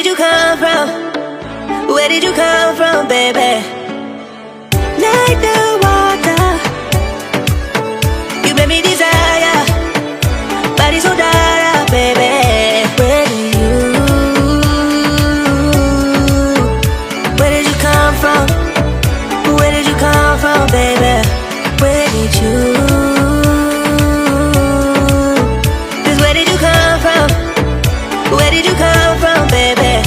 did you come from? Where did you come from, baby? Like the water, you made me desire. Body so dark, baby. Where did you come from? Where did you come from, baby? Where did you? Just where did you come from? Where did you come from, baby?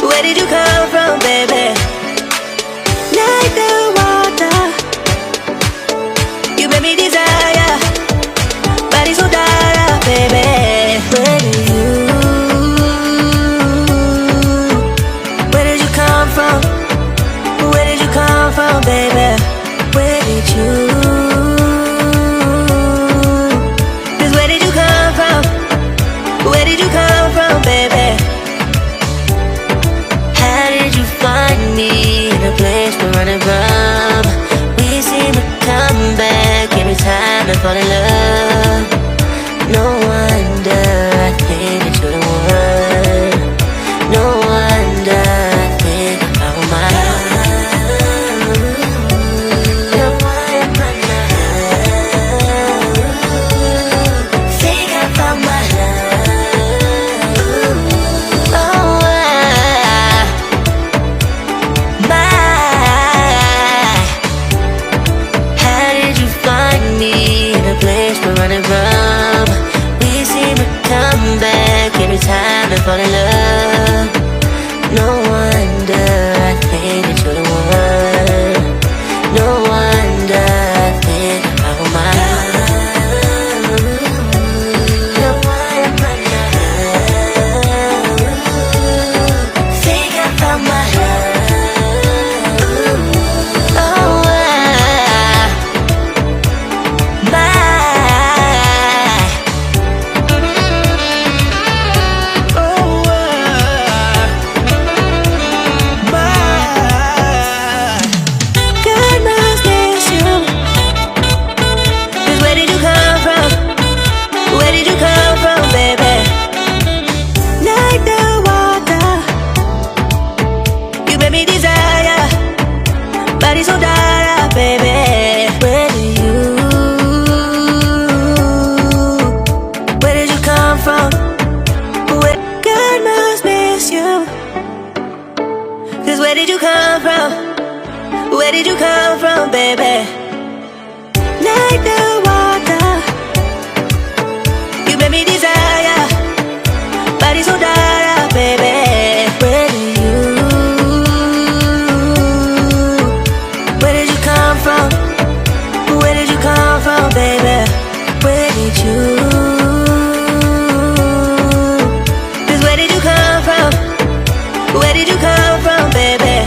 Where did you come from, baby? Like the water, you made me desire. Body so dark, baby. Where did you come from? Where did you come from, baby? Where did you? Just where did you come from? Where did you come from, baby? Find me in a place we're running from. We seem to come back every time I fall in love. No wonder I think that you're the one. No wonder I think I found my love. No wonder I think I found my love. Oh, running from. We seem to come back every time I fall in love. No wonder I think that you're the one. No wonder I think I found my love. No wonder I think I found my love. Body so dark, baby. Where did you come from? Where God must miss you. Cause where did you come from? Where did you come from, baby? Like the water, you made me desire. Body so dark, baby. Where did you come from, baby? Where did you? Just where did you come from? Where did you come from, baby?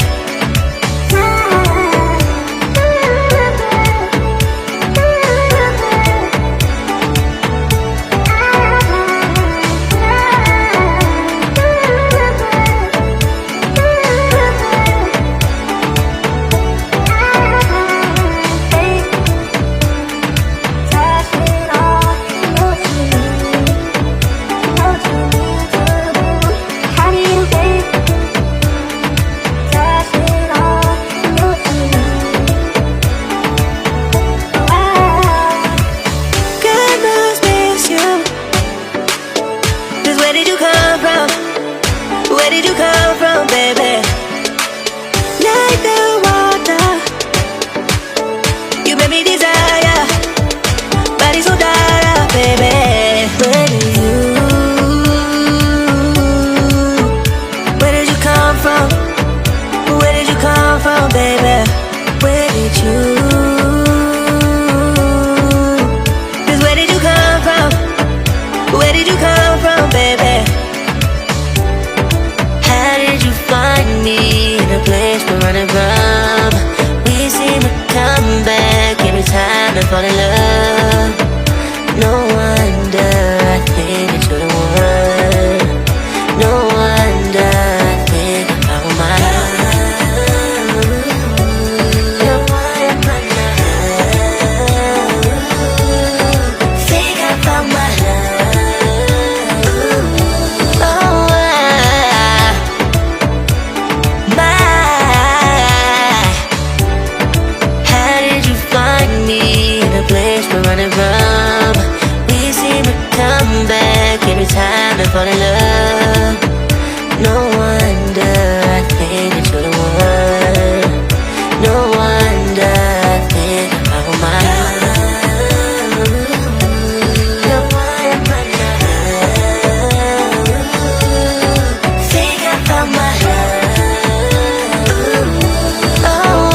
fall in love. No wonder I think that you're the one. No wonder I think about my love. No wonder think about my love. Oh, how did you find me in a place we're running from? We seem to come back every time I fall in love. No wonder I think that you're the one. No wonder I think about my love. No wonder think about my love. Oh,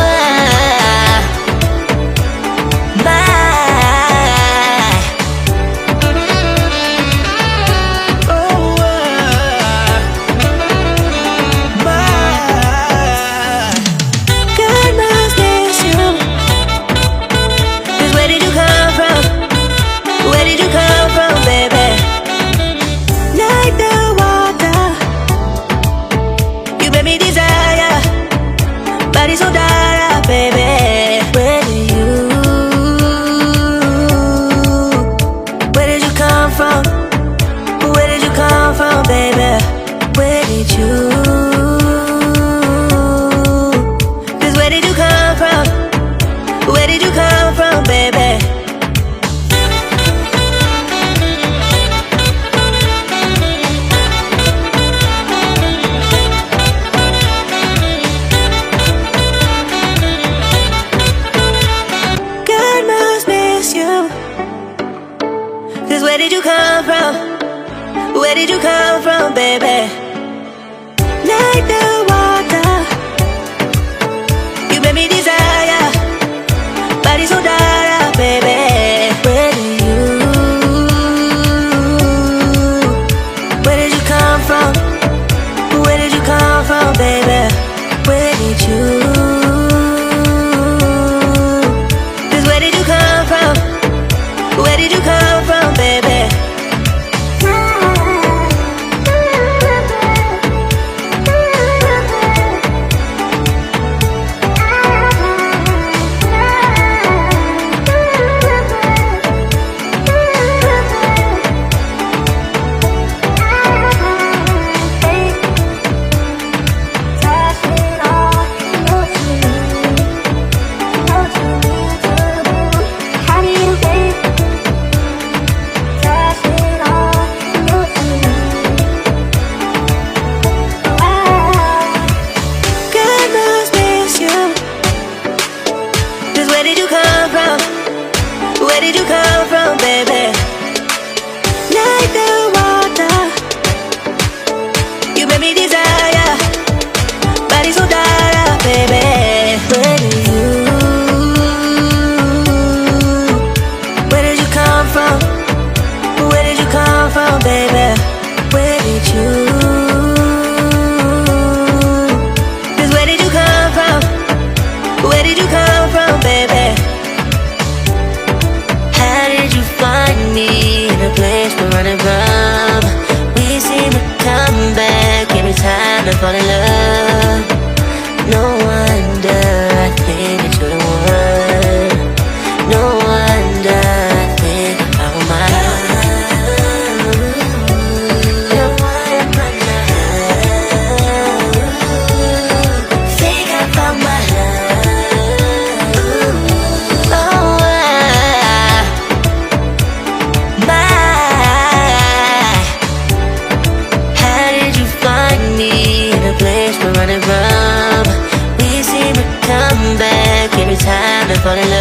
so dark, baby. Where did you come from? Where did you come from, baby? Where did you? 'Cause where did you come from? Where did you come from, baby? Where did you come from? Where did you come from, baby? Like the water, you made me desire. Body so dark, baby. Where did you come from? Where did you come from, baby? Where did you? 'Cause where did you come from? Where did you come from, baby? Where did you come from, baby? Like the water, you made me desire. Body so dark, baby. Where did you come from? Where did you come from, baby? Where did you? 'Cause where did you come from? Where did you come from, baby? How did you find me in a place we're running from? We seem to come back every time I fall in love. No wonder I think that you're the one. No wonder I think about my love. No wonder think about my love. Oh, how did you find me in a place we're running from? We seem to come back every time I fall in love.